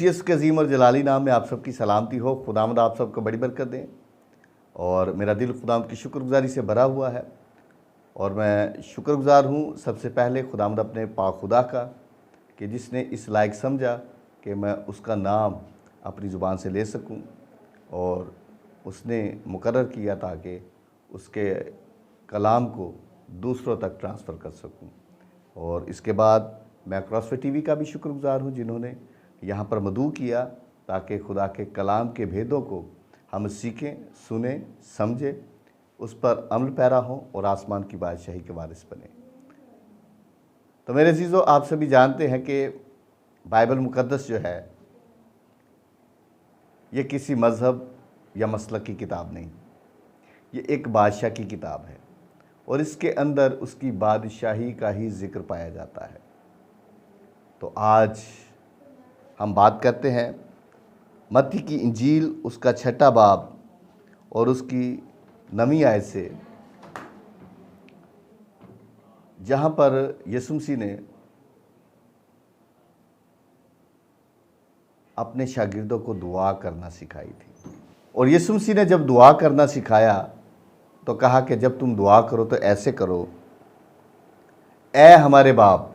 قدسیت کے عظیم اور جلالی نام میں آپ سب کی سلامتی ہو۔ خداوند آپ سب کو بڑی برکت دیں، اور میرا دل خداوند کی شکر گزاری سے بھرا ہوا ہے، اور میں شکر گزار ہوں سب سے پہلے خداوند اپنے پاک خدا کا کہ جس نے اس لائق سمجھا کہ میں اس کا نام اپنی زبان سے لے سکوں، اور اس نے مقرر کیا تاکہ اس کے کلام کو دوسروں تک ٹرانسفر کر سکوں۔ اور اس کے بعد میں کراس فٹ ٹی وی کا بھی شکر گزار ہوں جنہوں نے یہاں پر مدعو کیا تاکہ خدا کے کلام کے بھیدوں کو ہم سیکھیں، سنیں، سمجھیں، اس پر عمل پیرا ہوں اور آسمان کی بادشاہی کے وارث بنیں۔ تو میرے عزیزو، آپ سبھی جانتے ہیں کہ بائبل مقدس جو ہے یہ کسی مذہب یا مسلک کی کتاب نہیں، یہ ایک بادشاہ کی کتاب ہے، اور اس کے اندر اس کی بادشاہی کا ہی ذکر پایا جاتا ہے۔ تو آج ہم بات کرتے ہیں متی کی انجیل، اس کا 6 باب اور اس کی 9 آیت سے، جہاں پر یسوع مسیح نے اپنے شاگردوں کو دعا کرنا سکھائی تھی۔ اور یسوع مسیح نے جب دعا کرنا سکھایا تو کہا کہ جب تم دعا کرو تو ایسے کرو: اے ہمارے باپ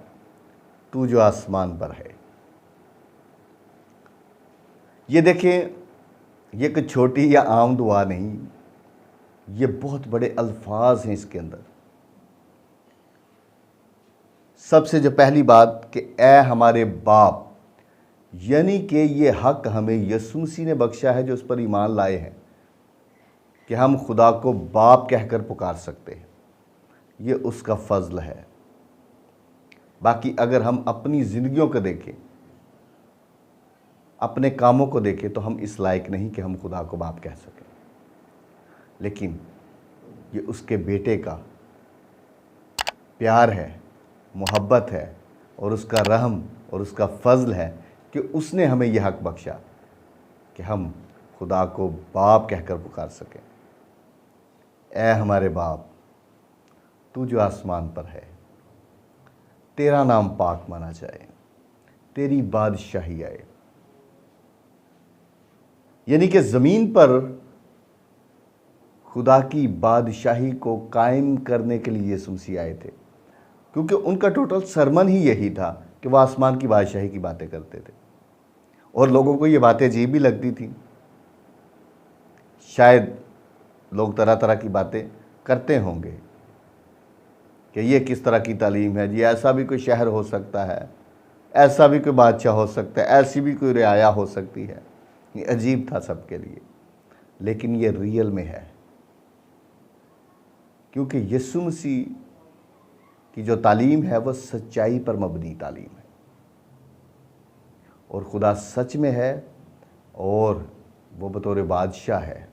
تو جو آسمان پر ہے۔ یہ دیکھیں، یہ کوئی چھوٹی یا عام دعا نہیں، یہ بہت بڑے الفاظ ہیں اس کے اندر۔ سب سے جو پہلی بات کہ اے ہمارے باپ، یعنی کہ یہ حق ہمیں یسوع مسیح نے بخشا ہے جو اس پر ایمان لائے ہیں، کہ ہم خدا کو باپ کہہ کر پکار سکتے ہیں۔ یہ اس کا فضل ہے۔ باقی اگر ہم اپنی زندگیوں کو دیکھیں، اپنے کاموں کو دیکھیں، تو ہم اس لائق نہیں کہ ہم خدا کو باپ کہہ سکیں، لیکن یہ اس کے بیٹے کا پیار ہے، محبت ہے، اور اس کا رحم اور اس کا فضل ہے کہ اس نے ہمیں یہ حق بخشا کہ ہم خدا کو باپ کہہ کر پکار سکیں۔ اے ہمارے باپ تو جو آسمان پر ہے، تیرا نام پاک مانا جائے، تیری بادشاہی آئے۔ یعنی کہ زمین پر خدا کی بادشاہی کو قائم کرنے کے لیے یسوع مسیح آئے تھے، کیونکہ ان کا ٹوٹل سرمن ہی یہی تھا کہ وہ آسمان کی بادشاہی کی باتیں کرتے تھے، اور لوگوں کو یہ باتیں عجیب بھی لگتی تھیں۔ شاید لوگ طرح طرح کی باتیں کرتے ہوں گے کہ یہ کس طرح کی تعلیم ہے جی، ایسا بھی کوئی شہر ہو سکتا ہے، ایسا بھی کوئی بادشاہ ہو سکتا ہے، ایسی بھی کوئی رعایا ہو سکتی ہے۔ یہ عجیب تھا سب کے لیے، لیکن یہ ریئل میں ہے، کیونکہ یسوع مسیح کی جو تعلیم ہے وہ سچائی پر مبنی تعلیم ہے، اور خدا سچ میں ہے، اور وہ بطور بادشاہ ہے۔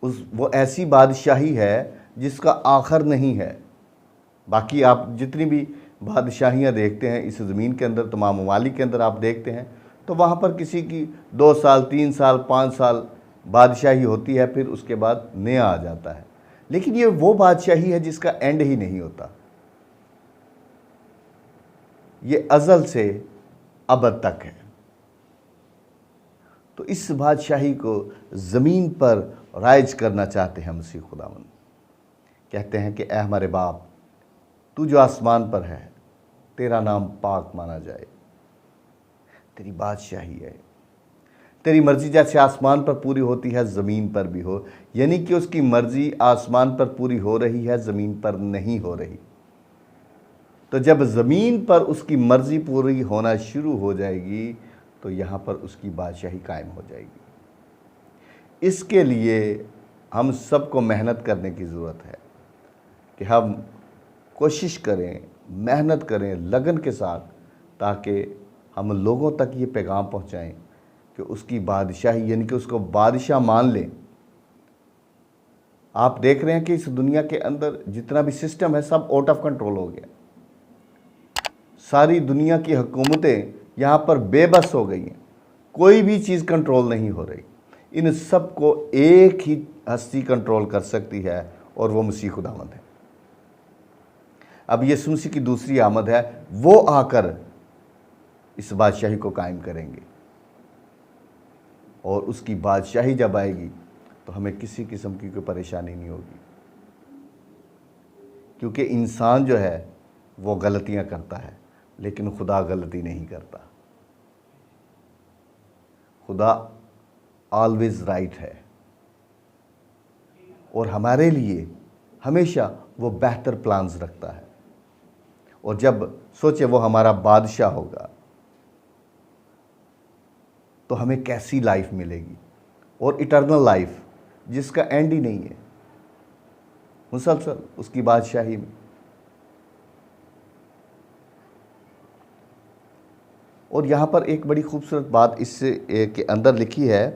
وہ ایسی بادشاہی ہے جس کا آخر نہیں ہے۔ باقی آپ جتنی بھی بادشاہیاں دیکھتے ہیں اس زمین کے اندر، تمام ممالک کے اندر آپ دیکھتے ہیں، تو وہاں پر کسی کی 2 سال 3 سال 5 سال بادشاہی ہوتی ہے، پھر اس کے بعد نیا آ جاتا ہے۔ لیکن یہ وہ بادشاہی ہے جس کا اینڈ ہی نہیں ہوتا، یہ ازل سے ابد تک ہے۔ تو اس بادشاہی کو زمین پر رائج کرنا چاہتے ہیں مسیح خداوند۔ کہتے ہیں کہ اے ہمارے باپ تو جو آسمان پر ہے، تیرا نام پاک مانا جائے، تیری بادشاہی ہے، تیری مرضی جیسے آسمان پر پوری ہوتی ہے زمین پر بھی ہو۔ یعنی کہ اس کی مرضی آسمان پر پوری ہو رہی ہے، زمین پر نہیں ہو رہی۔ تو جب زمین پر اس کی مرضی پوری ہونا شروع ہو جائے گی تو یہاں پر اس کی بادشاہی قائم ہو جائے گی۔ اس کے لیے ہم سب کو محنت کرنے کی ضرورت ہے کہ ہم کوشش کریں، محنت کریں لگن کے ساتھ، تاکہ ہم لوگوں تک یہ پیغام پہنچائیں کہ اس کی بادشاہی، یعنی کہ اس کو بادشاہ مان لیں۔ آپ دیکھ رہے ہیں کہ اس دنیا کے اندر جتنا بھی سسٹم ہے سب آؤٹ آف کنٹرول ہو گیا۔ ساری دنیا کی حکومتیں یہاں پر بے بس ہو گئی ہیں، کوئی بھی چیز کنٹرول نہیں ہو رہی۔ ان سب کو ایک ہی ہستی کنٹرول کر سکتی ہے، اور وہ مسیح خداوند ہے۔ اب یسوع مسیح کی دوسری آمد ہے، وہ آ کر اس بادشاہی کو قائم کریں گے، اور اس کی بادشاہی جب آئے گی تو ہمیں کسی قسم کی کوئی پریشانی نہیں ہوگی، کیونکہ انسان جو ہے وہ غلطیاں کرتا ہے لیکن خدا غلطی نہیں کرتا۔ خدا آلویز رائٹ ہے، اور ہمارے لیے ہمیشہ وہ بہتر پلانز رکھتا ہے۔ اور جب سوچے وہ ہمارا بادشاہ ہوگا تو ہمیں کیسی لائف ملے گی، اور اٹرنل لائف جس کا اینڈ ہی نہیں ہے، مسلسل اس کی بادشاہی میں۔ اور یہاں پر ایک بڑی خوبصورت بات اس کے اندر لکھی ہے،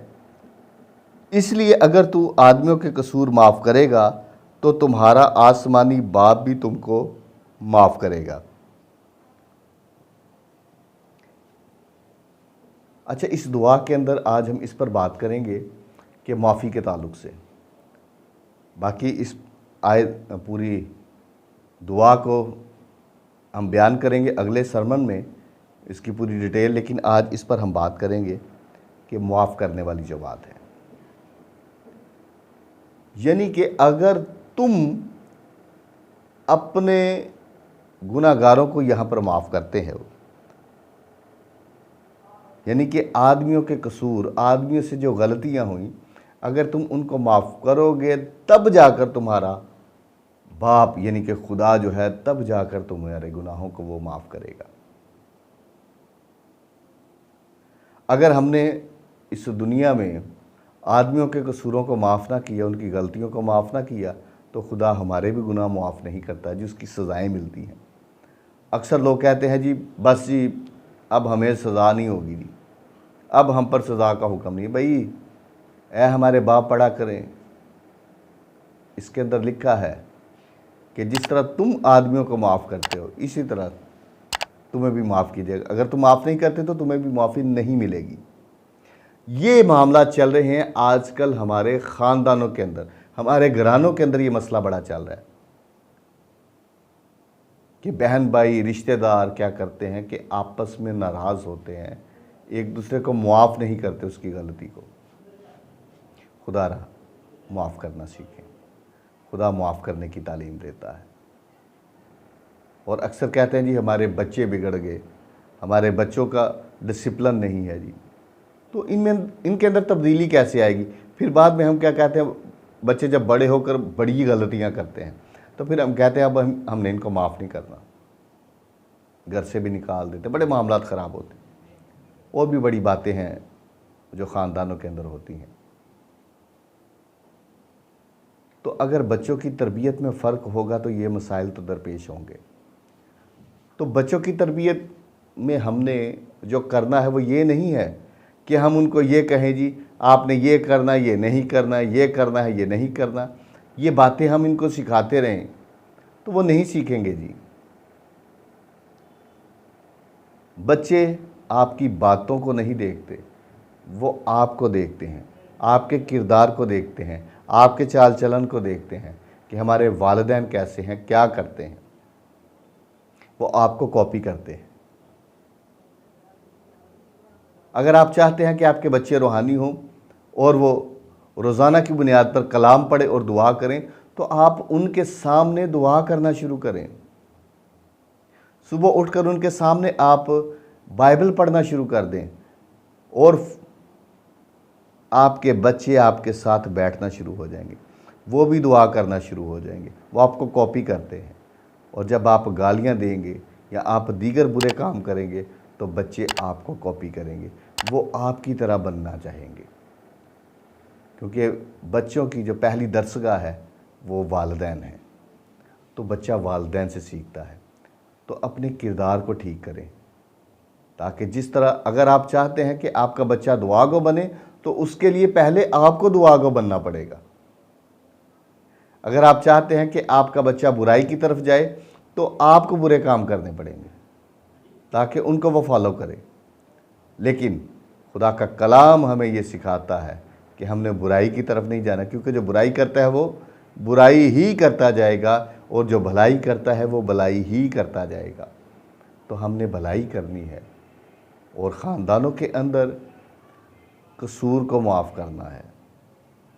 اس لیے اگر تو آدمیوں کے قصور معاف کرے گا تو تمہارا آسمانی باپ بھی تم کو معاف کرے گا۔ اچھا، اس دعا کے اندر آج ہم اس پر بات کریں گے کہ معافی کے تعلق سے۔ باقی اس آیت پوری دعا کو ہم بیان کریں گے اگلے سرمن میں، اس کی پوری ڈیٹیل، لیکن آج اس پر ہم بات کریں گے کہ معاف کرنے والی جو بات ہے، یعنی کہ اگر تم اپنے گناہ گاروں کو یہاں پر معاف کرتے ہو، یعنی کہ آدمیوں کے قصور، آدمیوں سے جو غلطیاں ہوئیں، اگر تم ان کو معاف کرو گے تب جا کر تمہارا باپ یعنی کہ خدا جو ہے، تب جا کر تمہارے گناہوں کو وہ معاف کرے گا۔ اگر ہم نے اس دنیا میں آدمیوں کے قصوروں کو معاف نہ کیا، ان کی غلطیوں کو معاف نہ کیا، تو خدا ہمارے بھی گناہ معاف نہیں کرتا جس کی سزائیں ملتی ہیں۔ اکثر لوگ کہتے ہیں جی بس جی اب ہمیں سزا نہیں ہوگی جی، اب ہم پر سزا کا حکم نہیں۔ بھائی اے ہمارے باپ پڑھا کریں، اس کے اندر لکھا ہے کہ جس طرح تم آدمیوں کو معاف کرتے ہو اسی طرح تمہیں بھی معاف کیجیے گا۔ اگر تم معاف نہیں کرتے تو تمہیں بھی معافی نہیں ملے گی۔ یہ معاملات چل رہے ہیں آج کل ہمارے خاندانوں کے اندر، ہمارے گھرانوں کے اندر یہ مسئلہ بڑا چل رہا ہے کہ بہن بھائی رشتہ دار کیا کرتے ہیں کہ آپس میں ناراض ہوتے ہیں، ایک دوسرے کو معاف نہیں کرتے اس کی غلطی کو۔ خدا رہا معاف کرنا سیکھیں، خدا معاف کرنے کی تعلیم دیتا ہے۔ اور اکثر کہتے ہیں جی ہمارے بچے بگڑ گئے، ہمارے بچوں کا ڈسپلن نہیں ہے جی، تو ان کے اندر تبدیلی کیسے آئے گی؟ پھر بعد میں ہم کیا کہتے ہیں، بچے جب بڑے ہو کر بڑی غلطیاں کرتے ہیں تو پھر ہم کہتے ہیں اب ہم نے ان کو معاف نہیں کرنا، گھر سے بھی نکال دیتے، بڑے معاملات خراب ہوتے ہیں۔ اور بھی بڑی باتیں ہیں جو خاندانوں کے اندر ہوتی ہیں۔ تو اگر بچوں کی تربیت میں فرق ہوگا تو یہ مسائل تو درپیش ہوں گے۔ تو بچوں کی تربیت میں ہم نے جو کرنا ہے وہ یہ نہیں ہے کہ ہم ان کو یہ کہیں جی آپ نے یہ کرنا، یہ نہیں کرنا، یہ کرنا ہے، یہ نہیں کرنا، یہ باتیں ہم ان کو سکھاتے رہیں تو وہ نہیں سیکھیں گے جی۔ بچے آپ کی باتوں کو نہیں دیکھتے، وہ آپ کو دیکھتے ہیں، آپ کے کردار کو دیکھتے ہیں، آپ کے چال چلن کو دیکھتے ہیں کہ ہمارے والدین کیسے ہیں، کیا کرتے ہیں، وہ آپ کو کاپی کرتے ہیں۔ اگر آپ چاہتے ہیں کہ آپ کے بچے روحانی ہوں اور وہ روزانہ کی بنیاد پر کلام پڑھیں اور دعا کریں، تو آپ ان کے سامنے دعا کرنا شروع کریں۔ صبح اٹھ کر ان کے سامنے آپ بائبل پڑھنا شروع کر دیں، اور آپ کے بچے آپ کے ساتھ بیٹھنا شروع ہو جائیں گے، وہ بھی دعا کرنا شروع ہو جائیں گے، وہ آپ کو کاپی کرتے ہیں۔ اور جب آپ گالیاں دیں گے یا آپ دیگر برے کام کریں گے تو بچے آپ کو کاپی کریں گے، وہ آپ کی طرح بننا چاہیں گے، کیونکہ بچوں کی جو پہلی درسگاہ ہے وہ والدین ہیں، تو بچہ والدین سے سیکھتا ہے۔ تو اپنے کردار کو ٹھیک کریں، تاکہ جس طرح اگر آپ چاہتے ہیں کہ آپ کا بچہ دعا گو بنے تو اس کے لیے پہلے آپ کو دعا گو بننا پڑے گا۔ اگر آپ چاہتے ہیں کہ آپ کا بچہ برائی کی طرف جائے تو آپ کو برے کام کرنے پڑیں گے تاکہ ان کو وہ فالو کرے۔ لیکن خدا کا کلام ہمیں یہ سکھاتا ہے کہ ہم نے برائی کی طرف نہیں جانا، کیونکہ جو برائی کرتا ہے وہ برائی ہی کرتا جائے گا، اور جو بھلائی کرتا ہے وہ بھلائی ہی کرتا جائے گا۔ تو ہم نے بھلائی کرنی ہے، اور خاندانوں کے اندر قصور کو معاف کرنا ہے،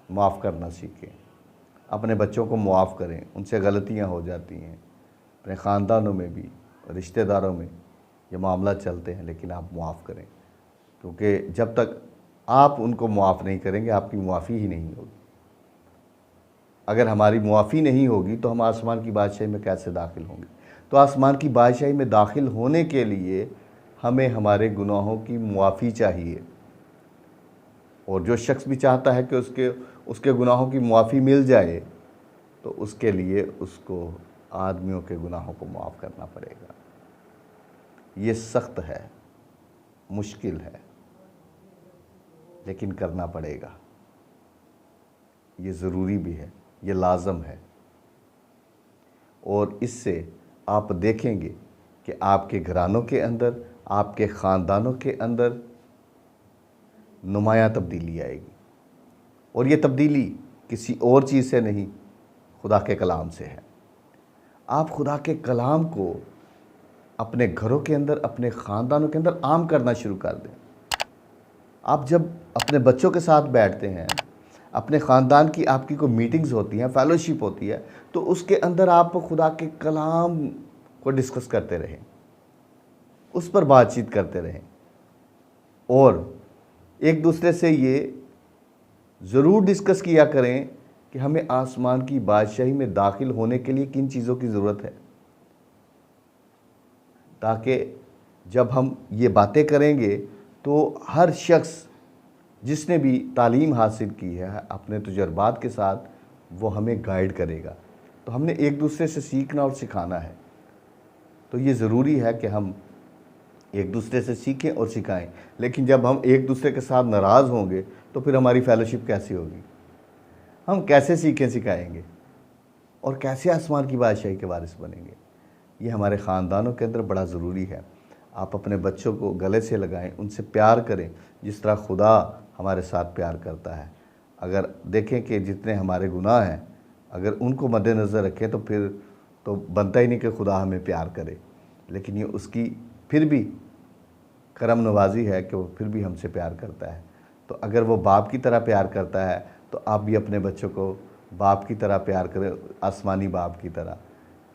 معاف کرنا سیکھیں، اپنے بچوں کو معاف کریں، ان سے غلطیاں ہو جاتی ہیں، اپنے خاندانوں میں بھی رشتہ داروں میں یہ معاملات چلتے ہیں، لیکن آپ معاف کریں، کیونکہ جب تک آپ ان کو معاف نہیں کریں گے آپ کی معافی ہی نہیں ہوگی۔ اگر ہماری معافی نہیں ہوگی تو ہم آسمان کی بادشاہی میں کیسے داخل ہوں گے؟ تو آسمان کی بادشاہی میں داخل ہونے کے لیے ہمیں ہمارے گناہوں کی معافی چاہیے، اور جو شخص بھی چاہتا ہے کہ اس کے گناہوں کی معافی مل جائے تو اس کے لیے اس کو آدمیوں کے گناہوں کو معاف کرنا پڑے گا۔ یہ سخت ہے، مشکل ہے، لیکن کرنا پڑے گا، یہ ضروری بھی ہے، یہ لازم ہے، اور اس سے آپ دیکھیں گے کہ آپ کے گھرانوں کے اندر، آپ کے خاندانوں کے اندر نمایاں تبدیلی آئے گی، اور یہ تبدیلی کسی اور چیز سے نہیں، خدا کے کلام سے ہے۔ آپ خدا کے کلام کو اپنے گھروں کے اندر، اپنے خاندانوں کے اندر عام کرنا شروع کر دیں۔ آپ جب اپنے بچوں کے ساتھ بیٹھتے ہیں، اپنے خاندان کی آپ کی کوئی میٹنگز ہوتی ہیں، فیلوشپ ہوتی ہے، تو اس کے اندر آپ خدا کے کلام کو ڈسکس کرتے رہیں، اس پر بات چیت کرتے رہیں، اور ایک دوسرے سے یہ ضرور ڈسکس کیا کریں کہ ہمیں آسمان کی بادشاہی میں داخل ہونے کے لیے کن چیزوں کی ضرورت ہے، تاکہ جب ہم یہ باتیں کریں گے تو ہر شخص جس نے بھی تعلیم حاصل کی ہے اپنے تجربات کے ساتھ وہ ہمیں گائیڈ کرے گا۔ تو ہم نے ایک دوسرے سے سیکھنا اور سکھانا ہے، تو یہ ضروری ہے کہ ہم ایک دوسرے سے سیکھیں اور سکھائیں، لیکن جب ہم ایک دوسرے کے ساتھ ناراض ہوں گے تو پھر ہماری فیلوشپ کیسی ہوگی؟ ہم کیسے سیکھیں سکھائیں گے اور کیسے آسمان کی بادشاہی کے وارث بنیں گے؟ یہ ہمارے خاندانوں کے اندر بڑا ضروری ہے۔ آپ اپنے بچوں کو گلے سے لگائیں، ان سے پیار کریں جس طرح خدا ہمارے ساتھ پیار کرتا ہے۔ اگر دیکھیں کہ جتنے ہمارے گناہ ہیں اگر ان کو مد نظر رکھیں تو پھر تو بنتا ہی نہیں کہ خدا ہمیں پیار کرے، لیکن یہ اس کی پھر بھی کرم نوازی ہے کہ وہ پھر بھی ہم سے پیار کرتا ہے۔ تو اگر وہ باپ کی طرح پیار کرتا ہے تو آپ بھی اپنے بچوں کو باپ کی طرح پیار کریں، آسمانی باپ کی طرح،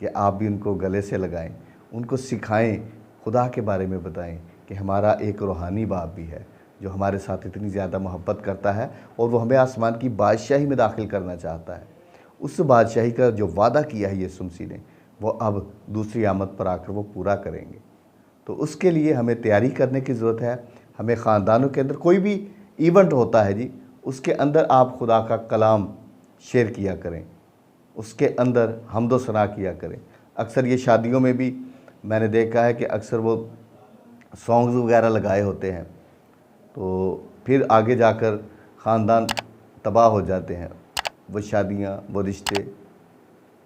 کہ آپ بھی ان کو گلے سے لگائیں، ان کو سکھائیں، خدا کے بارے میں بتائیں کہ ہمارا ایک روحانی باپ بھی ہے جو ہمارے ساتھ اتنی زیادہ محبت کرتا ہے اور وہ ہمیں آسمان کی بادشاہی میں داخل کرنا چاہتا ہے۔ اس بادشاہی کا جو وعدہ کیا ہے یسوع مسیح نے وہ اب دوسری آمد پر آ کر وہ پورا کریں گے۔ تو اس کے لیے ہمیں تیاری کرنے کی ضرورت ہے۔ ہمیں خاندانوں کے اندر کوئی بھی ایونٹ ہوتا ہے جی، اس کے اندر آپ خدا کا کلام شیئر کیا کریں، اس کے اندر حمد و ثنا کیا کریں۔ اکثر یہ شادیوں میں بھی میں نے دیکھا ہے کہ اکثر وہ سانگز وغیرہ لگائے ہوتے ہیں، تو پھر آگے جا کر خاندان تباہ ہو جاتے ہیں، وہ شادیاں، وہ رشتے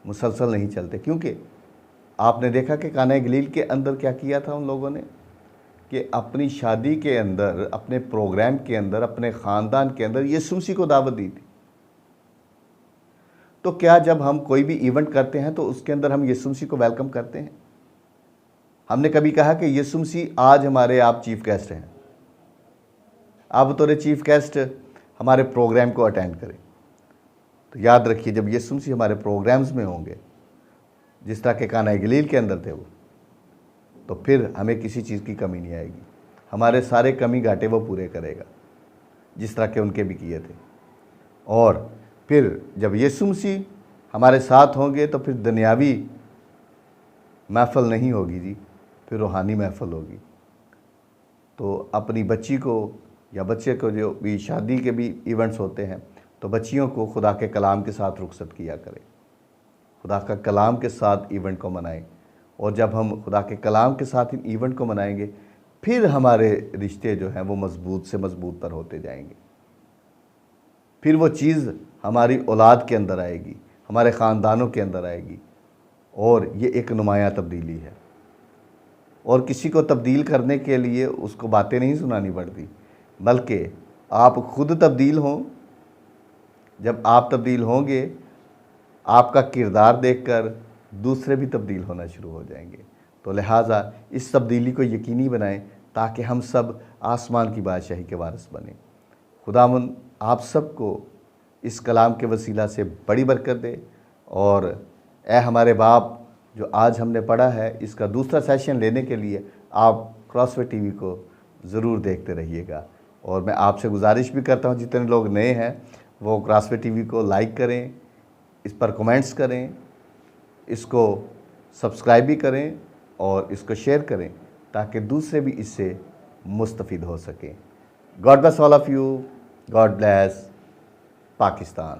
مسلسل نہیں چلتے، کیونکہ آپ نے دیکھا کہ قانا گلیل کے اندر کیا کیا تھا ان لوگوں نے، کہ اپنی شادی کے اندر، اپنے پروگرام کے اندر، اپنے خاندان کے اندر یسوع مسیح کو دعوت دی تھی۔ تو کیا جب ہم کوئی بھی ایونٹ کرتے ہیں تو اس کے اندر ہم یسوع مسیح کو ویلکم کرتے ہیں؟ ہم نے کبھی کہا کہ یسوع مسیح آج ہمارے آپ چیف گیسٹ ہیں، آپ بطور چیف گیسٹ ہمارے پروگرام کو اٹینڈ کریں؟ تو یاد رکھیے جب یسوع مسیح ہمارے پروگرامز میں ہوں گے جس طرح کہ قانا گلیل کے اندر تھے وہ، تو پھر ہمیں کسی چیز کی کمی نہیں آئے گی، ہمارے سارے کمی گھاٹے وہ پورے کرے گا جس طرح کہ ان کے بھی کیے تھے۔ اور پھر جب یسوع مسیح ہمارے ساتھ ہوں گے تو پھر دنیاوی محفل نہیں ہوگی جی، پھر روحانی محفل ہوگی۔ تو اپنی بچی کو یا بچے کو جو بھی شادی کے بھی ایونٹس ہوتے ہیں تو بچیوں کو خدا کے کلام کے ساتھ رخصت کیا کریں، خدا کا کلام کے ساتھ ایونٹ کو منائیں، اور جب ہم خدا کے کلام کے ساتھ ایونٹ کو منائیں گے پھر ہمارے رشتے جو ہیں وہ مضبوط سے مضبوط تر ہوتے جائیں گے، پھر وہ چیز ہماری اولاد کے اندر آئے گی، ہمارے خاندانوں کے اندر آئے گی، اور یہ ایک نمایاں تبدیلی ہے۔ اور کسی کو تبدیل کرنے کے لیے اس کو باتیں نہیں سنانی پڑتی، بلکہ آپ خود تبدیل ہوں۔ جب آپ تبدیل ہوں گے آپ کا کردار دیکھ کر دوسرے بھی تبدیل ہونا شروع ہو جائیں گے۔ تو لہٰذا اس تبدیلی کو یقینی بنائیں تاکہ ہم سب آسمان کی بادشاہی کے وارث بنیں۔ خداوند آپ سب کو اس کلام کے وسیلہ سے بڑی برکت دے، اور اے ہمارے باپ جو آج ہم نے پڑھا ہے، اس کا دوسرا سیشن لینے کے لیے آپ کراس وے ٹی وی کو ضرور دیکھتے رہیے گا۔ اور میں آپ سے گزارش بھی کرتا ہوں جتنے لوگ نئے ہیں وہ کراس وے ٹی وی کو لائک کریں، اس پر کمنٹس کریں، اس کو سبسکرائب بھی کریں اور اس کو شیئر کریں تاکہ دوسرے بھی اس سے مستفید ہو سکیں۔ God bless all of you, God bless Pakistan.